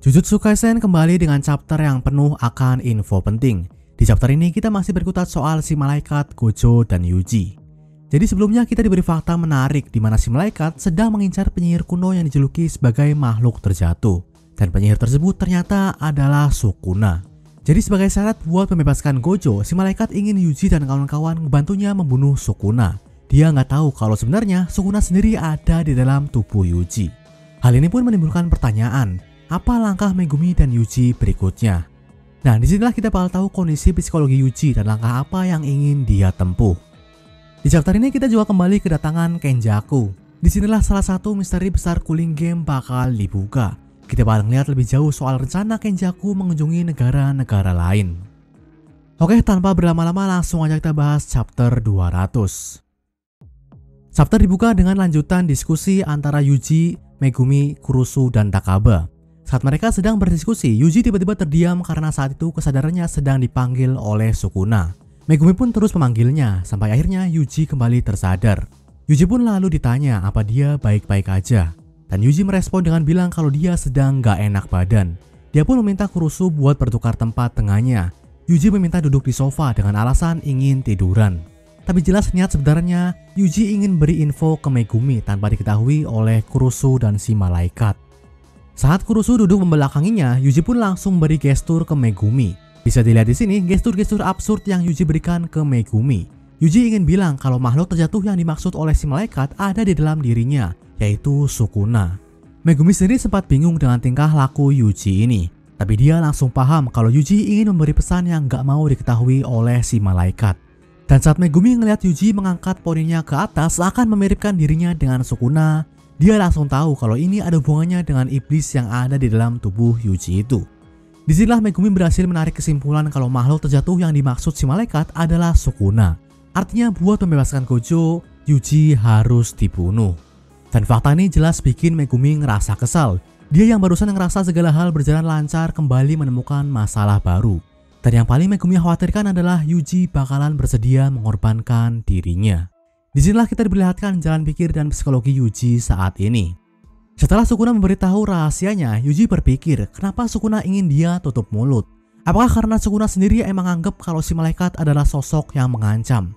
Jujutsu Kaisen kembali dengan chapter yang penuh akan info penting. Di chapter ini kita masih berkutat soal si malaikat, Gojo, dan Yuji. Jadi sebelumnya kita diberi fakta menarik di mana si malaikat sedang mengincar penyihir kuno yang dijuluki sebagai makhluk terjatuh. Dan penyihir tersebut ternyata adalah Sukuna. Jadi sebagai syarat buat membebaskan Gojo, si malaikat ingin Yuji dan kawan-kawan membantunya membunuh Sukuna. Dia nggak tahu kalau sebenarnya Sukuna sendiri ada di dalam tubuh Yuji. Hal ini pun menimbulkan pertanyaan, apa langkah Megumi dan Yuji berikutnya? Nah, disinilah kita bakal tahu kondisi psikologi Yuji dan langkah apa yang ingin dia tempuh. Di chapter ini kita juga kembali kedatangan Kenjaku. Disinilah salah satu misteri besar cooling game bakal dibuka. Kita bakal ngeliat lebih jauh soal rencana Kenjaku mengunjungi negara-negara lain. Oke, tanpa berlama-lama langsung aja kita bahas chapter 200. Chapter dibuka dengan lanjutan diskusi antara Yuji, Megumi, Kurusu, dan Takaba. Saat mereka sedang berdiskusi, Yuji tiba-tiba terdiam karena saat itu kesadarannya sedang dipanggil oleh Sukuna. Megumi pun terus memanggilnya, sampai akhirnya Yuji kembali tersadar. Yuji pun lalu ditanya apa dia baik-baik aja. Dan Yuji merespon dengan bilang kalau dia sedang gak enak badan. Dia pun meminta Kurusu buat bertukar tempat tengahnya. Yuji meminta duduk di sofa dengan alasan ingin tiduran. Tapi jelas niat sebenarnya, Yuji ingin beri info ke Megumi tanpa diketahui oleh Kurusu dan si malaikat. Saat Kurusu duduk membelakanginya, Yuji pun langsung beri gestur ke Megumi. Bisa dilihat di sini gestur-gestur absurd yang Yuji berikan ke Megumi. Yuji ingin bilang kalau makhluk terjatuh yang dimaksud oleh si malaikat ada di dalam dirinya, yaitu Sukuna. Megumi sendiri sempat bingung dengan tingkah laku Yuji ini, tapi dia langsung paham kalau Yuji ingin memberi pesan yang gak mau diketahui oleh si malaikat. Dan saat Megumi ngelihat Yuji mengangkat poninya ke atas akan memiripkan dirinya dengan Sukuna, dia langsung tahu kalau ini ada hubungannya dengan iblis yang ada di dalam tubuh Yuji itu. Disinilah Megumi berhasil menarik kesimpulan kalau makhluk terjatuh yang dimaksud si malaikat adalah Sukuna. Artinya buat membebaskan Gojo, Yuji harus dibunuh. Dan fakta ini jelas bikin Megumi ngerasa kesal. Dia yang barusan ngerasa segala hal berjalan lancar kembali menemukan masalah baru. Dan yang paling Megumi khawatirkan adalah Yuji bakalan bersedia mengorbankan dirinya. Disinilah kita diperlihatkan jalan pikir dan psikologi Yuji saat ini. Setelah Sukuna memberitahu rahasianya, Yuji berpikir kenapa Sukuna ingin dia tutup mulut. Apakah karena Sukuna sendiri emang anggap kalau si malaikat adalah sosok yang mengancam?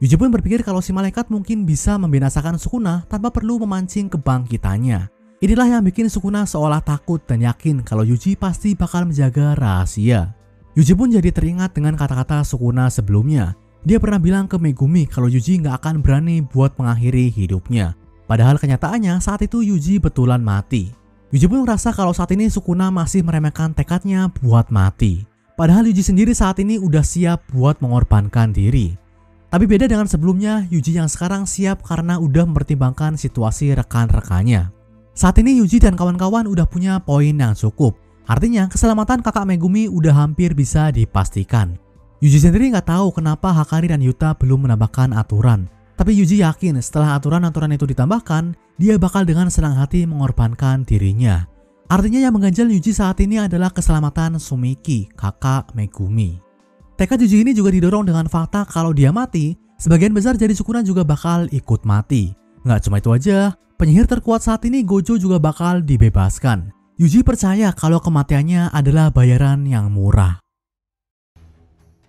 Yuji pun berpikir kalau si malaikat mungkin bisa membinasakan Sukuna tanpa perlu memancing kebangkitannya. Inilah yang bikin Sukuna seolah takut dan yakin kalau Yuji pasti bakal menjaga rahasia. Yuji pun jadi teringat dengan kata-kata Sukuna sebelumnya. Dia pernah bilang ke Megumi kalau Yuji nggak akan berani buat mengakhiri hidupnya. Padahal kenyataannya saat itu Yuji betulan mati. Yuji pun merasa kalau saat ini Sukuna masih meremehkan tekadnya buat mati. Padahal Yuji sendiri saat ini udah siap buat mengorbankan diri. Tapi beda dengan sebelumnya, Yuji yang sekarang siap karena udah mempertimbangkan situasi rekan-rekannya. Saat ini Yuji dan kawan-kawan udah punya poin yang cukup. Artinya keselamatan kakak Megumi udah hampir bisa dipastikan. Yuji sendiri nggak tahu kenapa Hakari dan Yuta belum menambahkan aturan. Tapi Yuji yakin setelah aturan-aturan itu ditambahkan, dia bakal dengan senang hati mengorbankan dirinya. Artinya yang mengganjal Yuji saat ini adalah keselamatan Sumiki, kakak Megumi. Tekad Yuji ini juga didorong dengan fakta kalau dia mati, sebagian besar jadi Sukuna juga bakal ikut mati. Nggak cuma itu aja, penyihir terkuat saat ini Gojo juga bakal dibebaskan. Yuji percaya kalau kematiannya adalah bayaran yang murah.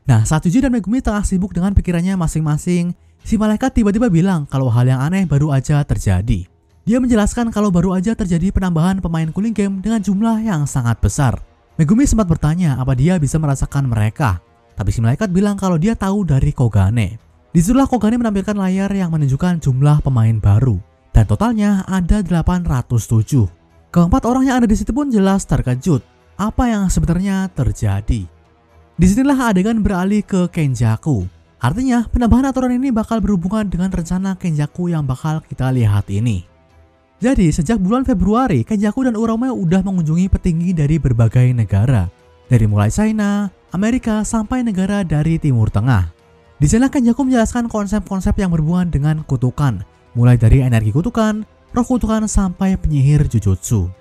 Nah, saat Yuji dan Megumi tengah sibuk dengan pikirannya masing-masing, si malaikat tiba-tiba bilang kalau hal yang aneh baru aja terjadi. Dia menjelaskan kalau baru aja terjadi penambahan pemain cooling game dengan jumlah yang sangat besar. Megumi sempat bertanya apa dia bisa merasakan mereka, tapi si malaikat bilang kalau dia tahu dari Kogane. Disitulah Kogane menampilkan layar yang menunjukkan jumlah pemain baru, dan totalnya ada 807. Keempat orang yang ada di situ pun jelas terkejut. Apa yang sebenarnya terjadi? Disinilah adegan beralih ke Kenjaku. Artinya penambahan aturan ini bakal berhubungan dengan rencana Kenjaku yang bakal kita lihat ini. Jadi sejak bulan Februari, Kenjaku dan Uraume udah mengunjungi petinggi dari berbagai negara. Dari mulai China, Amerika, sampai negara dari Timur Tengah. Di sana Kenjaku menjelaskan konsep-konsep yang berhubungan dengan kutukan. Mulai dari energi kutukan, roh kutukan, sampai penyihir Jujutsu.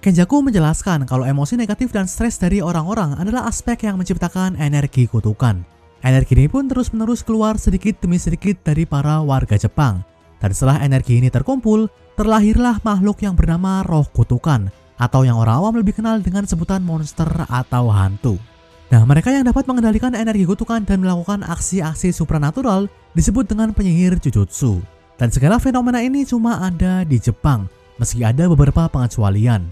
Kenjaku menjelaskan kalau emosi negatif dan stres dari orang-orang adalah aspek yang menciptakan energi kutukan. Energi ini pun terus-menerus keluar sedikit demi sedikit dari para warga Jepang. Dan setelah energi ini terkumpul, terlahirlah makhluk yang bernama roh kutukan atau yang orang awam lebih kenal dengan sebutan monster atau hantu. Nah, mereka yang dapat mengendalikan energi kutukan dan melakukan aksi-aksi supranatural disebut dengan penyihir Jujutsu. Dan segala fenomena ini cuma ada di Jepang, meski ada beberapa pengecualian.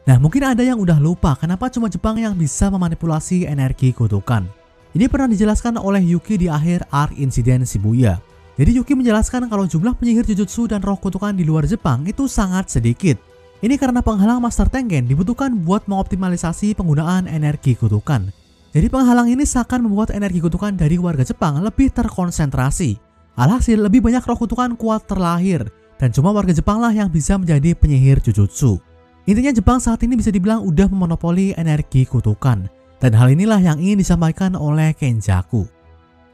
Nah, mungkin ada yang udah lupa kenapa cuma Jepang yang bisa memanipulasi energi kutukan. Ini pernah dijelaskan oleh Yuki di akhir arc insiden Shibuya. Jadi Yuki menjelaskan kalau jumlah penyihir Jujutsu dan roh kutukan di luar Jepang itu sangat sedikit. Ini karena penghalang Master Tengen dibutuhkan buat mengoptimalisasi penggunaan energi kutukan. Jadi penghalang ini seakan membuat energi kutukan dari warga Jepang lebih terkonsentrasi. Alhasil lebih banyak roh kutukan kuat terlahir, dan cuma warga Jepang lah yang bisa menjadi penyihir Jujutsu. Intinya Jepang saat ini bisa dibilang udah memonopoli energi kutukan, dan hal inilah yang ingin disampaikan oleh Kenjaku.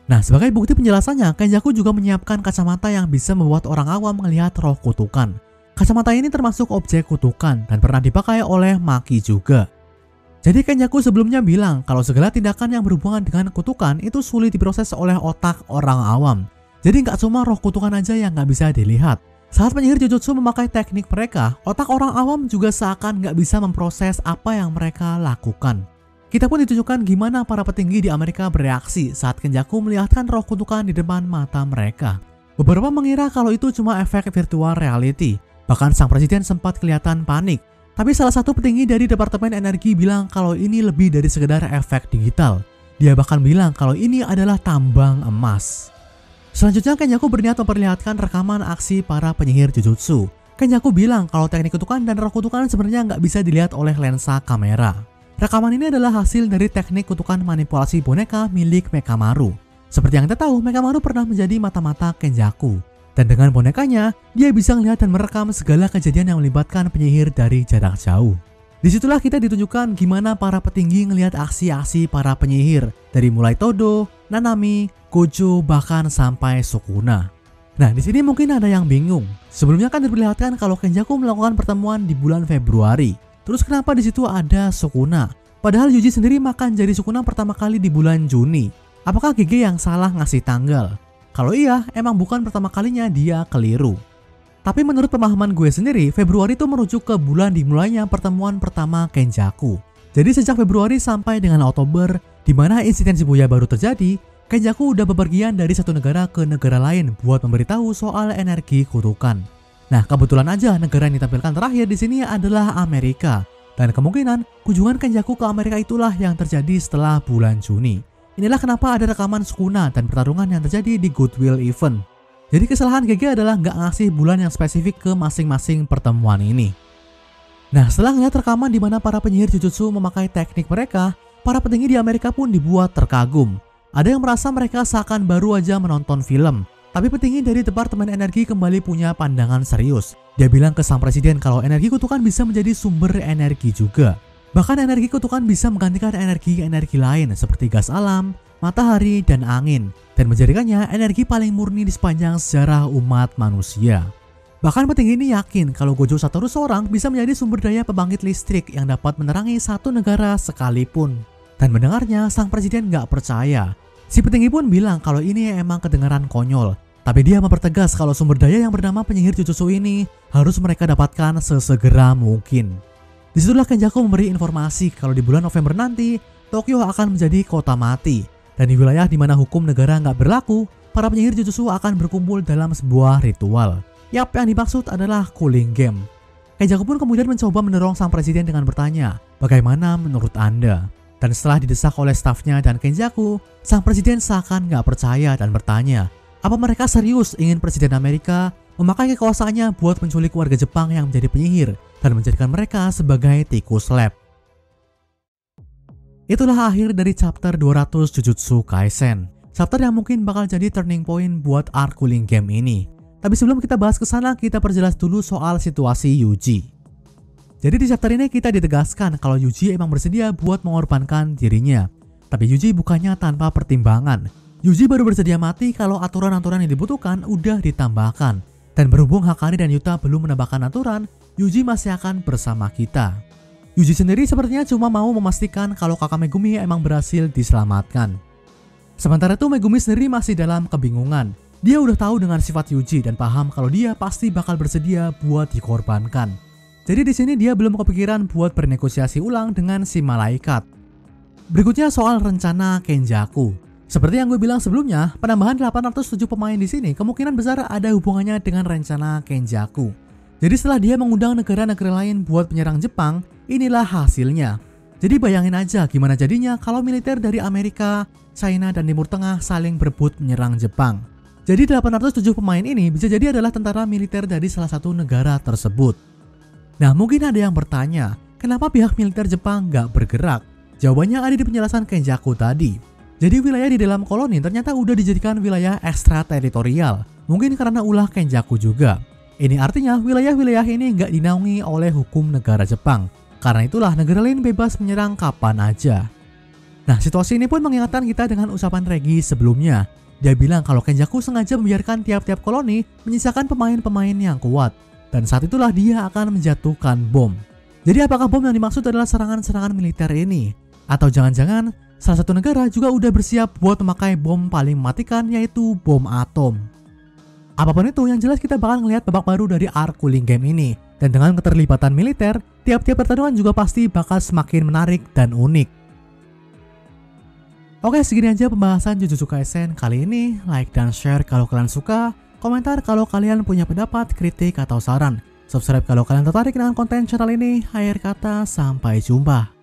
Nah, sebagai bukti penjelasannya, Kenjaku juga menyiapkan kacamata yang bisa membuat orang awam melihat roh kutukan. Kacamata ini termasuk objek kutukan dan pernah dipakai oleh Maki juga. Jadi Kenjaku sebelumnya bilang kalau segala tindakan yang berhubungan dengan kutukan itu sulit diproses oleh otak orang awam. Jadi nggak cuma roh kutukan aja yang nggak bisa dilihat. Saat penyihir Jujutsu memakai teknik mereka, otak orang awam juga seakan nggak bisa memproses apa yang mereka lakukan. Kita pun ditunjukkan gimana para petinggi di Amerika bereaksi saat Kenjaku melihatkan roh kutukan di depan mata mereka. Beberapa mengira kalau itu cuma efek virtual reality. Bahkan sang presiden sempat kelihatan panik. Tapi salah satu petinggi dari Departemen Energi bilang kalau ini lebih dari sekedar efek digital. Dia bahkan bilang kalau ini adalah tambang emas. Selanjutnya Kenjaku berniat memperlihatkan rekaman aksi para penyihir Jujutsu. Kenjaku bilang kalau teknik kutukan dan roh kutukan sebenarnya nggak bisa dilihat oleh lensa kamera. Rekaman ini adalah hasil dari teknik kutukan manipulasi boneka milik Mekamaru. Seperti yang kita tahu, Mekamaru pernah menjadi mata-mata Kenjaku. Dan dengan bonekanya, dia bisa melihat dan merekam segala kejadian yang melibatkan penyihir dari jarak jauh. Disitulah kita ditunjukkan gimana para petinggi ngelihat aksi-aksi para penyihir dari mulai Todo, Nanami, Gojo, bahkan sampai Sukuna. Nah, di sini mungkin ada yang bingung. Sebelumnya kan diperlihatkan kalau Kenjaku melakukan pertemuan di bulan Februari. Terus kenapa di situ ada Sukuna? Padahal Yuji sendiri makan jari Sukuna pertama kali di bulan Juni. Apakah GG yang salah ngasih tanggal? Kalau iya, emang bukan pertama kalinya dia keliru. Tapi menurut pemahaman gue sendiri, Februari itu merujuk ke bulan dimulainya pertemuan pertama Kenjaku. Jadi sejak Februari sampai dengan Oktober, di mana insiden Shibuya baru terjadi, Kenjaku udah bepergian dari satu negara ke negara lain buat memberitahu soal energi kutukan. Nah, kebetulan aja negara yang ditampilkan terakhir di sini adalah Amerika. Dan kemungkinan kunjungan Kenjaku ke Amerika itulah yang terjadi setelah bulan Juni. Inilah kenapa ada rekaman Sukuna dan pertarungan yang terjadi di Goodwill Event. Jadi kesalahan GG adalah nggak ngasih bulan yang spesifik ke masing-masing pertemuan ini. Nah, setelah ngeliat rekaman di mana para penyihir Jujutsu memakai teknik mereka, para petinggi di Amerika pun dibuat terkagum. Ada yang merasa mereka seakan baru aja menonton film. Tapi petinggi dari Departemen Energi kembali punya pandangan serius. Dia bilang ke sang presiden kalau energi kutukan bisa menjadi sumber energi juga. Bahkan energi kutukan bisa menggantikan energi-energi lain seperti gas alam, matahari, dan angin, dan menjadikannya energi paling murni di sepanjang sejarah umat manusia. Bahkan petinggi ini yakin kalau Gojo Satoru seorang bisa menjadi sumber daya pembangkit listrik yang dapat menerangi satu negara sekalipun. Dan mendengarnya, sang presiden nggak percaya. Si petinggi pun bilang kalau ini emang kedengaran konyol, tapi dia mempertegas kalau sumber daya yang bernama penyihir Jujutsu ini harus mereka dapatkan sesegera mungkin. Disitulah Kenjaku memberi informasi kalau di bulan November nanti, Tokyo akan menjadi kota mati. Dan di wilayah di mana hukum negara nggak berlaku, para penyihir Jujutsu akan berkumpul dalam sebuah ritual. Yap, yang dimaksud adalah cooling game. Kenjaku pun kemudian mencoba mendorong sang presiden dengan bertanya, bagaimana menurut Anda? Dan setelah didesak oleh stafnya dan Kenjaku, sang presiden seakan nggak percaya dan bertanya, apa mereka serius ingin Presiden Amerika memakai kekuasaannya buat menculik warga Jepang yang menjadi penyihir dan menjadikan mereka sebagai tikus lab. Itulah akhir dari chapter 200 Jujutsu Kaisen. Chapter yang mungkin bakal jadi turning point buat arc cooling game ini. Tapi sebelum kita bahas ke sana, kita perjelas dulu soal situasi Yuji. Jadi di chapter ini kita ditegaskan kalau Yuji emang bersedia buat mengorbankan dirinya. Tapi Yuji bukannya tanpa pertimbangan. Yuji baru bersedia mati kalau aturan-aturan yang dibutuhkan udah ditambahkan. Dan berhubung Hakari dan Yuta belum menambahkan aturan, Yuji masih akan bersama kita. Yuji sendiri sepertinya cuma mau memastikan kalau kakak Megumi emang berhasil diselamatkan. Sementara itu Megumi sendiri masih dalam kebingungan. Dia udah tahu dengan sifat Yuji dan paham kalau dia pasti bakal bersedia buat dikorbankan. Jadi di sini dia belum kepikiran buat bernegosiasi ulang dengan si malaikat. Berikutnya soal rencana Kenjaku. Seperti yang gue bilang sebelumnya, penambahan 807 pemain di sini kemungkinan besar ada hubungannya dengan rencana Kenjaku. Jadi setelah dia mengundang negara-negara lain buat penyerang Jepang, inilah hasilnya. Jadi bayangin aja gimana jadinya kalau militer dari Amerika, China, dan Timur Tengah saling berebut menyerang Jepang. Jadi 807 pemain ini bisa jadi adalah tentara militer dari salah satu negara tersebut. Nah, mungkin ada yang bertanya, kenapa pihak militer Jepang nggak bergerak? Jawabannya ada di penjelasan Kenjaku tadi. Jadi wilayah di dalam koloni ternyata udah dijadikan wilayah ekstrateritorial. Mungkin karena ulah Kenjaku juga. Ini artinya wilayah-wilayah ini nggak dinaungi oleh hukum negara Jepang. Karena itulah negara lain bebas menyerang kapan aja. Nah, situasi ini pun mengingatkan kita dengan ucapan Regi sebelumnya. Dia bilang kalau Kenjaku sengaja membiarkan tiap-tiap koloni menyisakan pemain-pemain yang kuat. Dan saat itulah dia akan menjatuhkan bom. Jadi apakah bom yang dimaksud adalah serangan-serangan militer ini? Atau jangan-jangan salah satu negara juga udah bersiap buat memakai bom paling mematikan, yaitu bom atom. Apapun itu, yang jelas kita bakal ngelihat babak baru dari arc Cooling Game ini. Dan dengan keterlibatan militer, tiap-tiap pertarungan juga pasti bakal semakin menarik dan unik. Oke, segini aja pembahasan Jujutsu Kaisen kali ini. Like dan share kalau kalian suka. Komentar kalau kalian punya pendapat, kritik, atau saran. Subscribe kalau kalian tertarik dengan konten channel ini. Akhir kata, sampai jumpa.